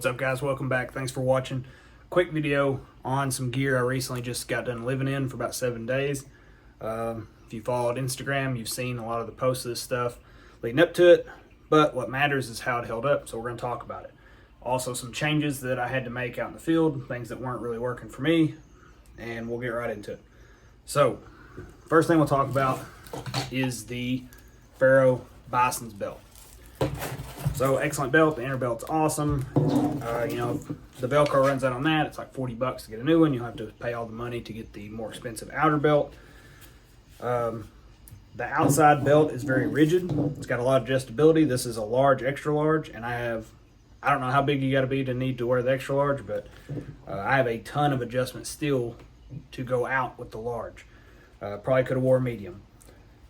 What's up, guys? Welcome back. Thanks for watching. Quick video on some gear I recently just got done living in for about 7 days. If you followed Instagram, you've seen a lot of the posts of this stuff leading up to it, but what matters is how it held up, so we're going to talk about it. Also, some changes that I had to make out in the field, things that weren't really working for me, and we'll get right into it. So, first thing we'll talk about is the Ferro Bison's belt. So, excellent belt. The inner belt's awesome. The Velcro runs out on that. It's like $40 to get a new one. You'll have to pay all the money to get the more expensive outer belt. The outside belt is very rigid. It's got a lot of adjustability. This is a large, extra large, and I don't know how big you got to be to need to wear the extra large, but I have a ton of adjustment still to go out with the large. Probably could have wore medium.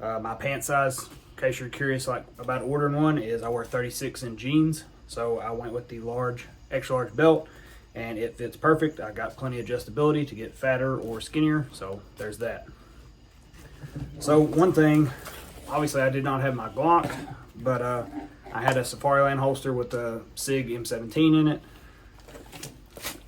My pant size, in case you're curious about ordering one, is I wear 36 in jeans, so I went with the large, extra large belt, and it fits perfect. I got plenty of adjustability to get fatter or skinnier, so there's that. So one thing, obviously I did not have my Glock, but I had a Safariland holster with a SIG M17 in it.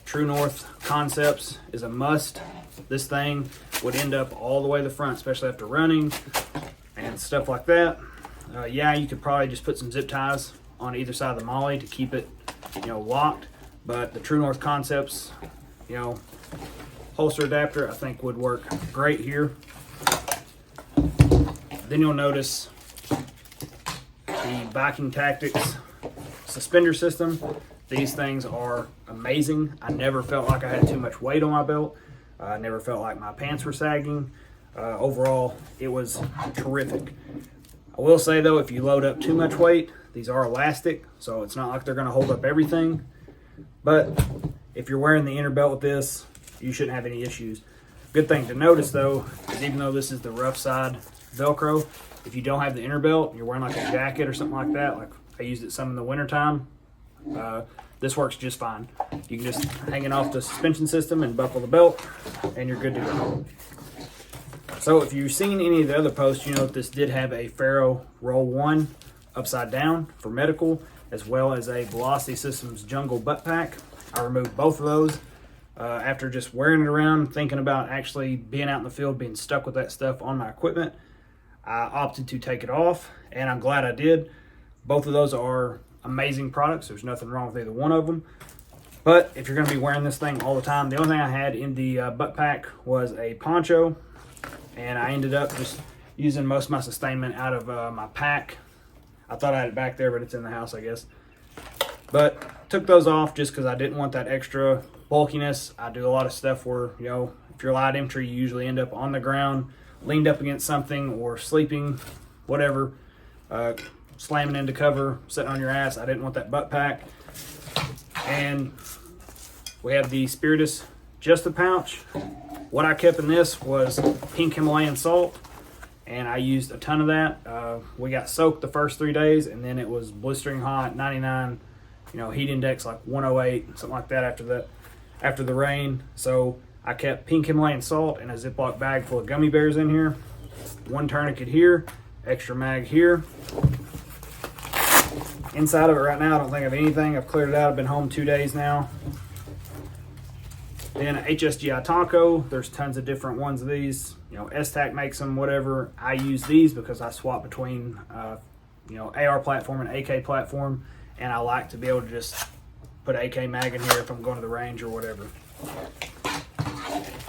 True North Concepts is a must. This thing would end up all the way to the front, especially after running and stuff like that. Yeah, you could probably just put some zip ties on either side of the molly to keep it, locked. But the True North Concepts, holster adapter, I think would work great here. Then you'll notice the Viking Tactics suspender system. These things are amazing. I never felt like I had too much weight on my belt. I never felt like my pants were sagging. Overall, it was terrific. I will say though, if you load up too much weight, these are elastic, so it's not like they're going to hold up everything. But if you're wearing the inner belt with this, you shouldn't have any issues. Good thing to notice though, is even though this is the rough side Velcro, if you don't have the inner belt, you're wearing like a jacket or something like that, like I used it some in the wintertime, this works just fine. You can just hang it off the suspension system and buckle the belt, and you're good to go. So if you've seen any of the other posts, you know that this did have a Ferro Roll 1 upside down for medical, as well as a Velocity Systems Jungle butt pack. I removed both of those after just wearing it around, thinking about actually being out in the field, being stuck with that stuff on my equipment. I opted to take it off, and I'm glad I did. Both of those are amazing products. There's nothing wrong with either one of them. But if you're going to be wearing this thing all the time, the only thing I had in the butt pack was a poncho, and I ended up just using most of my sustainment out of my pack. I thought I had it back there, but it's in the house, I guess. But took those off just because I didn't want that extra bulkiness. I do a lot of stuff where, if you're light infantry, you usually end up on the ground, leaned up against something or sleeping, whatever, slamming into cover, sitting on your ass. I didn't want that butt pack. And we have the Spiritus Just the Pouch. What I kept in this was pink Himalayan salt, and I used a ton of that. We got soaked the first 3 days, and then it was blistering hot, 99, heat index like 108, something like that after the rain. So I kept pink Himalayan salt and a Ziploc bag full of gummy bears in here. One tourniquet here, extra mag here. Inside of it right now, I don't think of anything. I've cleared it out. I've been home 2 days now. Then HSGI Taco. There's tons of different ones of these. S-Tac makes them, whatever. I use these because I swap between, AR platform and AK platform, and I like to be able to just put AK mag in here if I'm going to the range or whatever.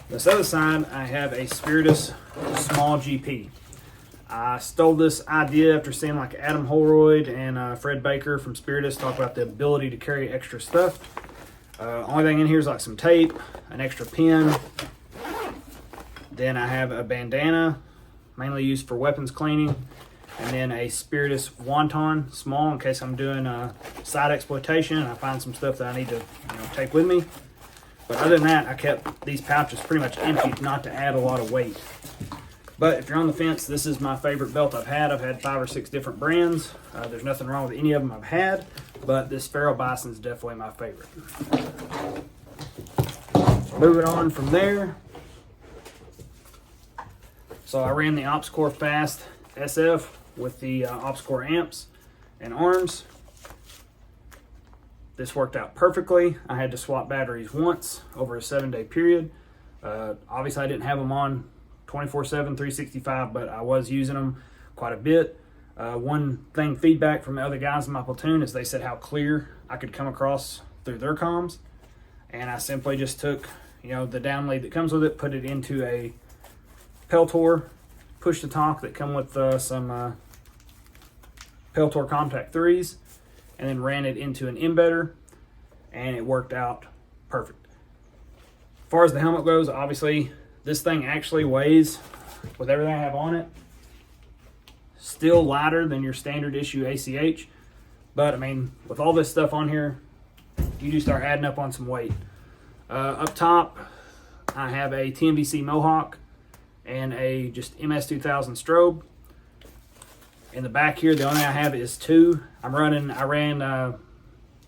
This other side, I have a Spiritus small GP. I stole this idea after seeing like Adam Holroyd and Fred Baker from Spiritus talk about the ability to carry extra stuff. Only thing in here is like some tape, an extra pin. Then I have a bandana, mainly used for weapons cleaning. And then a Spiritus wonton, small, in case I'm doing side exploitation and I find some stuff that I need to take with me. But other than that, I kept these pouches pretty much empty, not to add a lot of weight. But if you're on the fence, this is my favorite belt I've had. I've had 5 or 6 different brands. There's nothing wrong with any of them I've had, but this Ferro Bison is definitely my favorite. Moving on from there. So I ran the OpsCore Fast SF with the OpsCore amps and arms. This worked out perfectly. I had to swap batteries once over a 7-day period. Obviously, I didn't have them on 24/7, 365, but I was using them quite a bit. One thing, feedback from the other guys in my platoon, is they said how clear I could come across through their comms. And I simply just took, the down lead that comes with it, put it into a Peltor push to talk that come with some Peltor Contact 3s, and then ran it into an embedder, and it worked out perfect. As far as the helmet goes, obviously this thing actually weighs, with everything I have on it, still lighter than your standard issue ACH, but I mean, with all this stuff on here, you do start adding up on some weight. Up top, I have a TMVC Mohawk and a just MS2000 strobe. In the back here, the only thing I have is two. I ran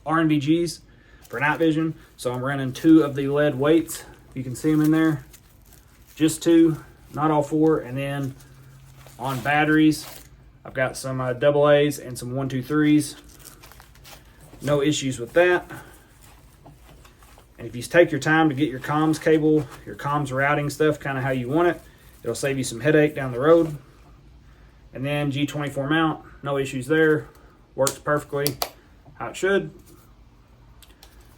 RNVGs for night vision, so I'm running 2 of the lead weights. You can see them in there. Just 2, not all 4. And then on batteries, I've got some AA's and some 123s. No issues with that. And if you take your time to get your comms cable, your comms routing stuff kind of how you want it, it'll save you some headache down the road. And then G24 mount, no issues there. Works perfectly how it should.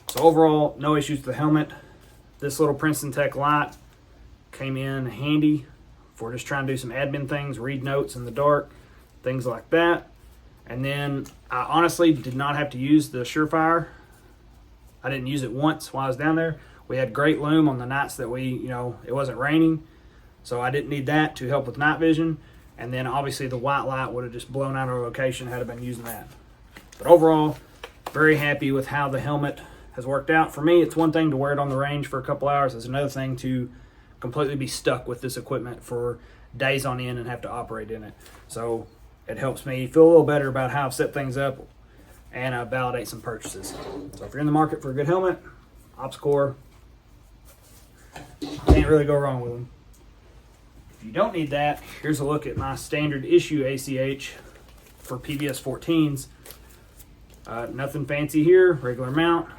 So overall, no issues with the helmet. This little Princeton Tech light came in handy for just trying to do some admin things, read notes in the dark, things like that. And then I honestly did not have to use the Surefire. I didn't use it once while I was down there. We had great loom on the nights that it wasn't raining. So I didn't need that to help with night vision. And then obviously the white light would have just blown out our location had I been using that. But overall, very happy with how the helmet has worked out. For me, it's one thing to wear it on the range for a couple hours. It's another thing to completely be stuck with this equipment for days on end and have to operate in it. So it helps me feel a little better about how I've set things up and validate some purchases. So if you're in the market for a good helmet, OpsCore, can't really go wrong with them. If you don't need that, here's a look at my standard issue ACH for PBS 14s. Nothing fancy here, regular mount,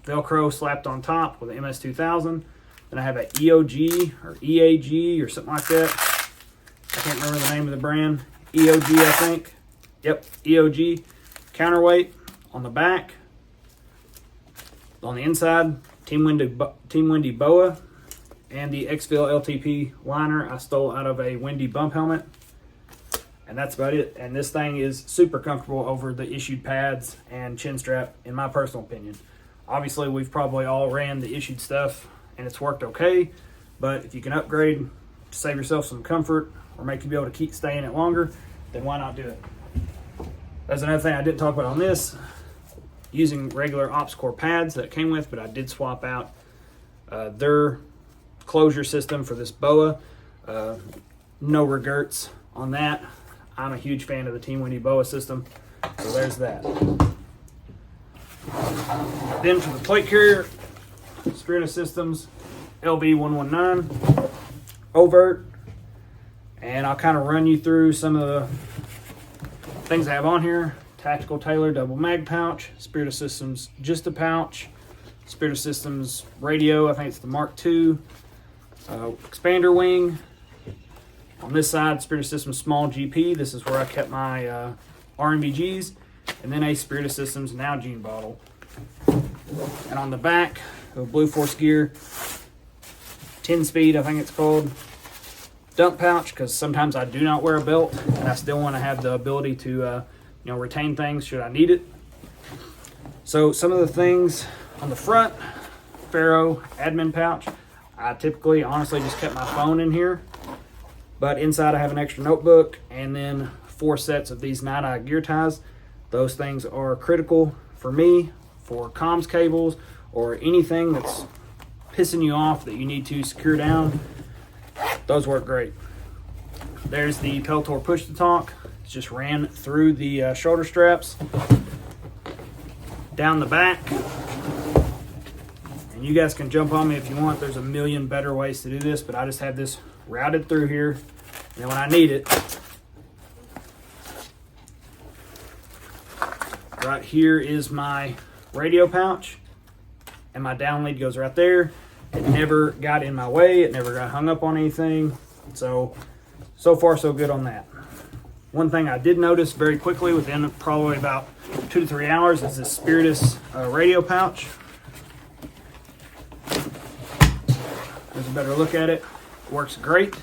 Velcro slapped on top with an MS2000. Then I have an EOG or EAG or something like that. I can't remember the name of the brand. EOG, I think. Yep, EOG. Counterweight on the back. On the inside, Team Windy Boa. And the Xfil LTP liner I stole out of a Windy bump helmet. And that's about it. And this thing is super comfortable over the issued pads and chin strap, in my personal opinion. Obviously, we've probably all ran the issued stuff and it's worked okay. But if you can upgrade to save yourself some comfort or make you be able to keep staying it longer, then why not do it? That's another thing I didn't talk about on this. Using regular OpsCore pads that it came with, but I did swap out their closure system for this BOA. No regrets on that. I'm a huge fan of the Team Windy BOA system, so there's that. Then for the plate carrier, Spiritus Systems LV119 overt, and I'll kind of run you through some of the things I have on here. Tactical Tailor double mag pouch, Spiritus Systems just a pouch, Spiritus Systems radio, I think it's the Mark II, expander wing. On this side, Spiritus Systems small GP. This is where I kept my RNVGs, and then a Spiritus Systems Nalgene bottle. And on the back, a Blue Force Gear 10-speed, I think it's called, dump pouch, because sometimes I do not wear a belt, and I still want to have the ability to retain things should I need it. So some of the things on the front, Ferro admin pouch. I typically, honestly, just kept my phone in here. But inside I have an extra notebook and then 4 sets of these Night Eye gear ties. Those things are critical for me for comms cables or anything that's pissing you off that you need to secure down. Those work great. There's the Peltor push to talk. It's just ran through the shoulder straps down the back. And you guys can jump on me if you want. There's a million better ways to do this, but I just have this routed through here. And then when I need it, right here is my radio pouch, and my down lead goes right there. It never got in my way. It never got hung up on anything. So far so good on that. One thing I did notice very quickly within probably about 2 to 3 hours is this Spiritus radio pouch. There's a better look at it. It works great.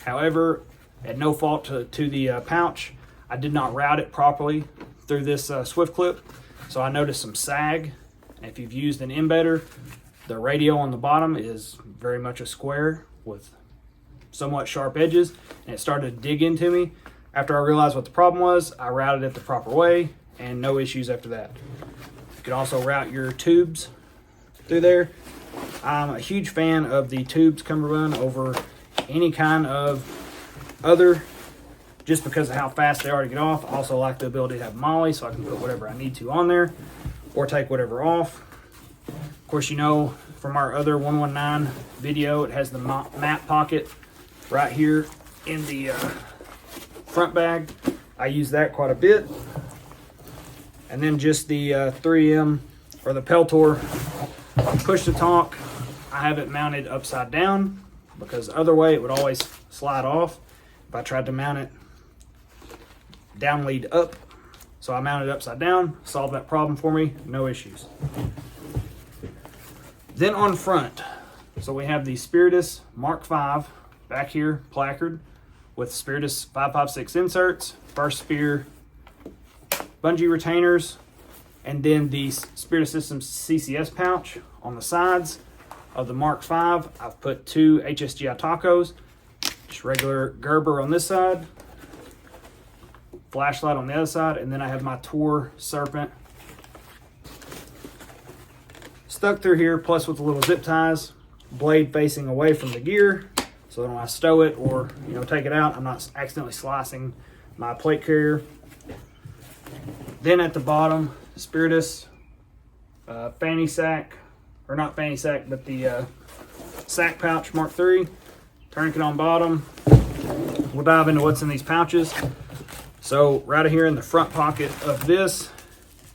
However, at no fault to the pouch, I did not route it properly through this Swift clip. So I noticed some sag. If you've used an embedder, the radio on the bottom is very much a square with somewhat sharp edges, and it started to dig into me. After I realized what the problem was, I routed it the proper way, and no issues after that. You can also route your tubes through there. I'm a huge fan of the tubes cummerbund over any kind of other, just because of how fast they are to get off. I also like the ability to have molly, so I can put whatever I need to on there or take whatever off. Of course, you know from our other 119 video, it has the map pocket right here in the front bag. I use that quite a bit. And then just the 3M or the Peltor push to talk. I have it mounted upside down because other way it would always slide off if I tried to mount it down lead up. So I mounted it upside down, solved that problem for me, no issues. Then on front, so we have the Spiritus Mark V back here, placard with Spiritus 556 inserts, first spear bungee retainers, and then the Spiritus Systems CCS pouch on the sides of the Mark V. I've put 2 HSGI tacos, just regular Gerber on this side, flashlight on the other side, and then I have my Tor Serpent stuck through here, plus with the little zip ties, blade facing away from the gear, so that when I stow it or take it out, I'm not accidentally slicing my plate carrier. Then at the bottom, Spiritus fanny sack, or not fanny sack, but the sack pouch Mark III, tourniquet on bottom. We'll dive into what's in these pouches. So right here in the front pocket of this,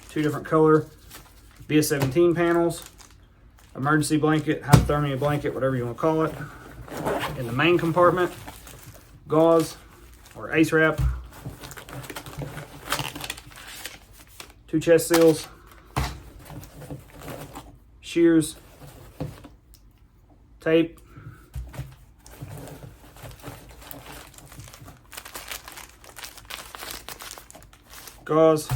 2 different color BS17 panels, emergency blanket, hypothermia blanket, whatever you want to call it. In the main compartment, gauze or ace wrap, 2 chest seals, shears, tape, gauze,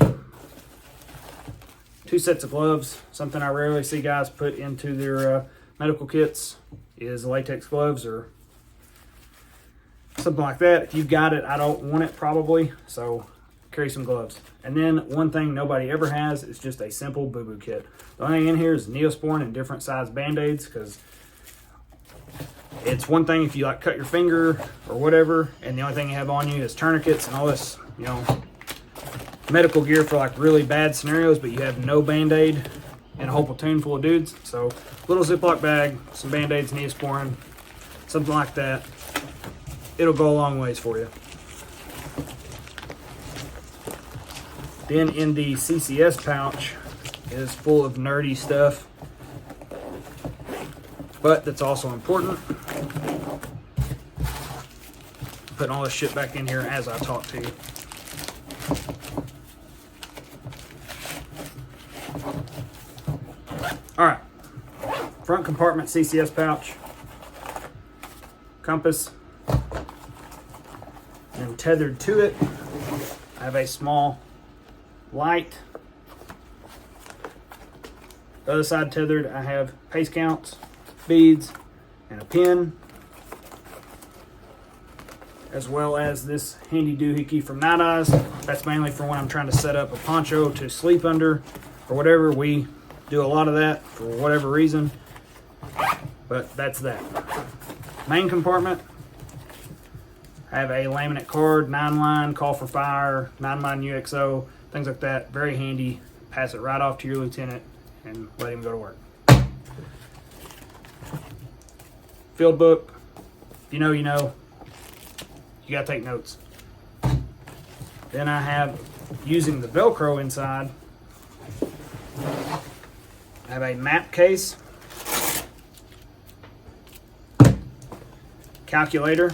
2 sets of gloves. Something I rarely see guys put into their medical kits is latex gloves or something like that. If you've got it, I don't want it probably, so carry some gloves. And then one thing nobody ever has is just a simple boo-boo kit. The only thing in here is Neosporin and different size band-aids, because it's one thing if you cut your finger or whatever, and the only thing you have on you is tourniquets and all this, medical gear for really bad scenarios, but you have no band-aid and a whole platoon full of dudes. So little Ziploc bag, some band-aids, Neosporin, something like that. It'll go a long ways for you. Then in the CCS pouch is full of nerdy stuff, but that's also important. Putting all this shit back in here as I talk to you. All right, front compartment CCS pouch, compass, and tethered to it, I have a small light. The other side tethered, I have pace counts, beads, and a pin, as well as this handy doohickey from Night Eyes. That's mainly for when I'm trying to set up a poncho to sleep under or whatever. We do a lot of that for whatever reason, but that's that. Main compartment, I have a laminate card, 9-line, call for fire, 9-line UXO, things like that. Very handy. Pass it right off to your lieutenant and let him go to work. Field book, if you know, you know. You gotta take notes. Then I have, using the Velcro inside, I have a map case, calculator,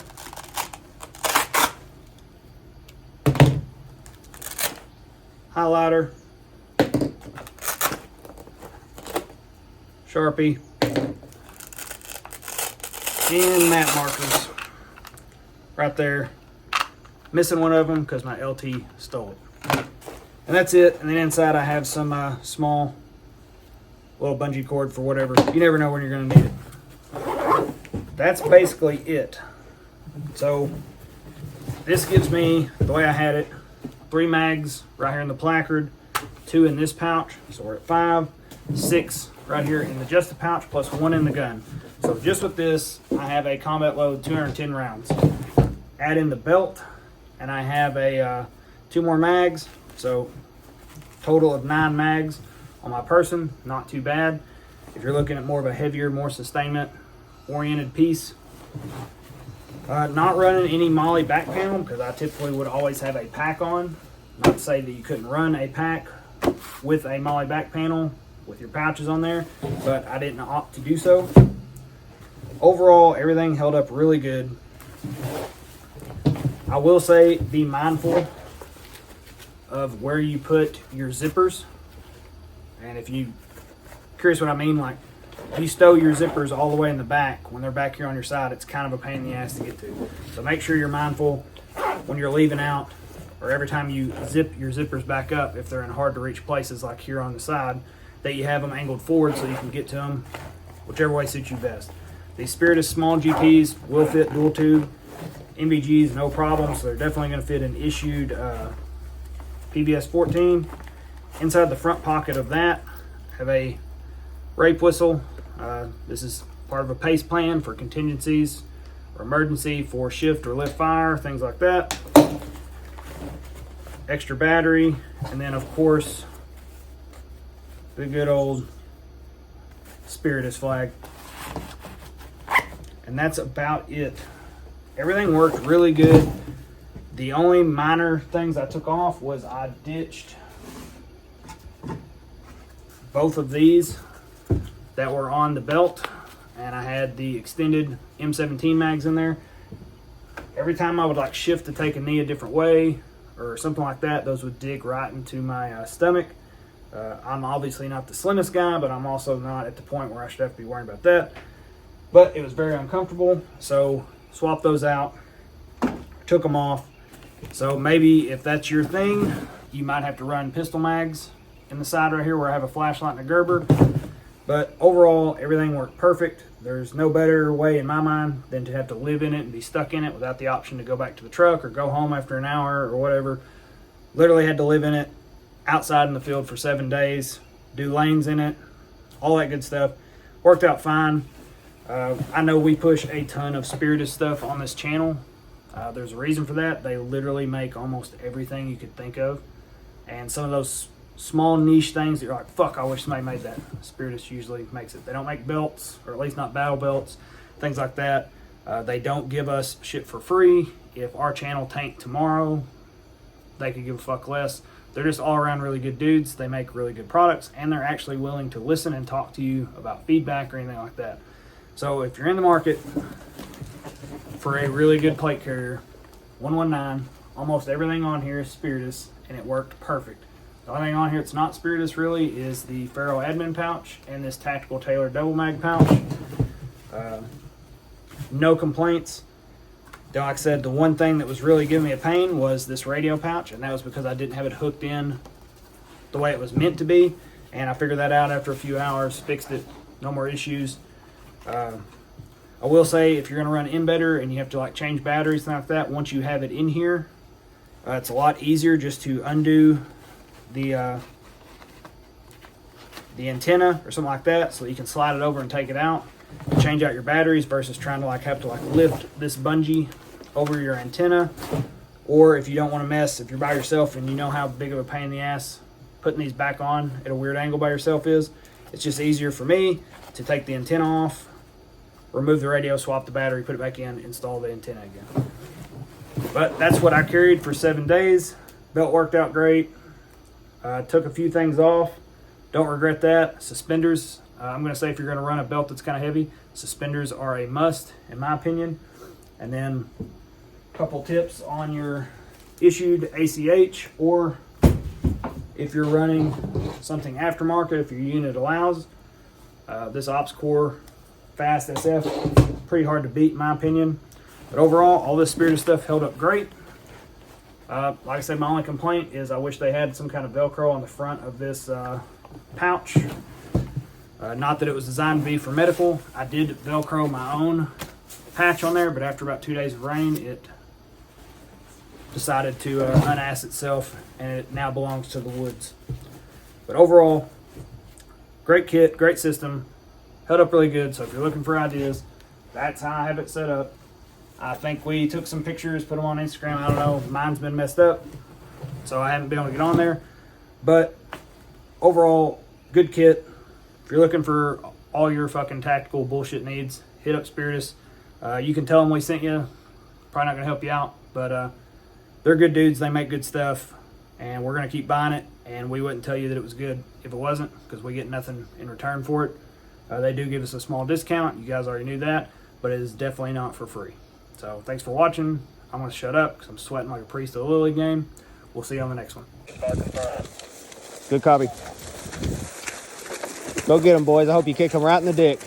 highlighter, Sharpie, and map markers right there. Missing one of them because my LT stole it. And that's it. And then inside I have some small little bungee cord for whatever. You never know when you're going to need it. That's basically it. So this gives me, the way I had it, 3 mags right here in the placard, 2 in this pouch, so we're at 5, 6 right here in the just the pouch, plus 1 in the gun. So just with this, I have a combat load 210 rounds. Add in the belt, and I have a 2 more mags, so total of 9 mags on my person. Not too bad. If you're looking at more of a heavier, more sustainment oriented piece. Not running any Molly back panel because I typically would always have a pack on. Not to say that you couldn't run a pack with a Molly back panel with your pouches on there, but I didn't opt to do so. Overall, everything held up really good. I will say be mindful of where you put your zippers. And if you curious what I mean, like if you stow your zippers all the way in the back, when they're back here on your side, it's kind of a pain in the ass to get to. So make sure you're mindful when you're leaving out, or every time you zip your zippers back up, if they're in hard to reach places like here on the side, that you have them angled forward so you can get to them whichever way suits you best. These Spiritus small GPs will fit dual tube. MVGs, no problem, so they're definitely going to fit an issued PVS 14. Inside the front pocket of that, I have a rape whistle. This is part of a pace plan for contingencies or emergency for shift or lift fire, things like that. Extra battery, and then of course the good old Spiritus flag. And that's about it. Everything worked really good. The only minor things I took off was I ditched both of these that were on the belt, and I had the extended M17 mags in there. Every time I would like shift to take a knee a different way or something like that, those would dig right into my stomach. I'm obviously not the slimmest guy, but I'm also not at the point where I should have to be worrying about that. But it was very uncomfortable, so swapped those out, took them off. So maybe if that's your thing, you might have to run pistol mags in the side right here where I have a flashlight and a Gerber. But overall, everything worked perfect. There's no better way in my mind than to have to live in it and be stuck in it without the option to go back to the truck or go home after an hour or whatever. Literally had to live in it outside in the field for 7 days, do lanes in it, all that good stuff. Worked out fine. I know we push a ton of Spiritus stuff on this channel. There's a reason for that. They literally make almost everything you could think of. And some of those small niche things that you're like, fuck, I wish somebody made that. Spiritus usually makes it. They don't make belts, or at least not battle belts, things like that. They don't give us shit for free. If our channel tanked tomorrow, they could give a fuck less. They're just all around really good dudes. They make really good products, and they're actually willing to listen and talk to you about feedback or anything like that. So if you're in the market for a really good plate carrier, 119, almost everything on here is Spiritus, and it worked perfect. The only thing on here that's not Spiritus really is the Ferro admin pouch and this tactical Taylor double mag pouch. No complaints. Like I said, the one thing that was really giving me a pain was this radio pouch, and that was because I didn't have it hooked in the way it was meant to be, and I figured that out after a few hours, fixed it, no more issues. I will say, if you're going to run embedder and you have to like change batteries and like that, once you have it in here, it's a lot easier just to undo the antenna or something like that, so that you can slide it over and take it out and change out your batteries versus trying to like have to like lift this bungee over your antenna. Or if you don't want to mess, if you're by yourself and you know how big of a pain in the ass putting these back on at a weird angle by yourself is, it's just easier for me to take the antenna off, remove the radio, swap the battery, put it back in, install the antenna again. But that's what I carried for 7 days. Belt worked out great. Took a few things off. Don't regret that. Suspenders, I'm going to say if you're going to run a belt that's kind of heavy, suspenders are a must in my opinion. And then a couple tips on your issued ACH, or if you're running something aftermarket, if your unit allows, this Ops Core Fast SF, pretty hard to beat in my opinion. But overall, all this Spiritus stuff held up great. Like I said, my only complaint is I wish they had some kind of Velcro on the front of this pouch. Not that it was designed to be for medical. I did Velcro my own patch on there, but after about 2 days of rain, it decided to unass itself, and it now belongs to the woods. But overall, great kit, great system, held up really good. So if you're looking for ideas, that's how I have it set up. I think we took some pictures, put them on Instagram. I don't know, mine's been messed up, so I haven't been able to get on there. But overall, good kit. If you're looking for all your fucking tactical bullshit needs, hit up Spiritus. You can tell them we sent you. Probably not gonna help you out, but they're good dudes. They make good stuff, and we're gonna keep buying it. And we wouldn't tell you that it was good if it wasn't, because we get nothing in return for it. They do give us a small discount. You guys already knew that, but it is definitely not for free. So thanks for watching. I'm going to shut up because I'm sweating like a priest at a Little League game. We'll see you on the next one. Good copy. Go get them, boys. I hope you kick them right in the dick.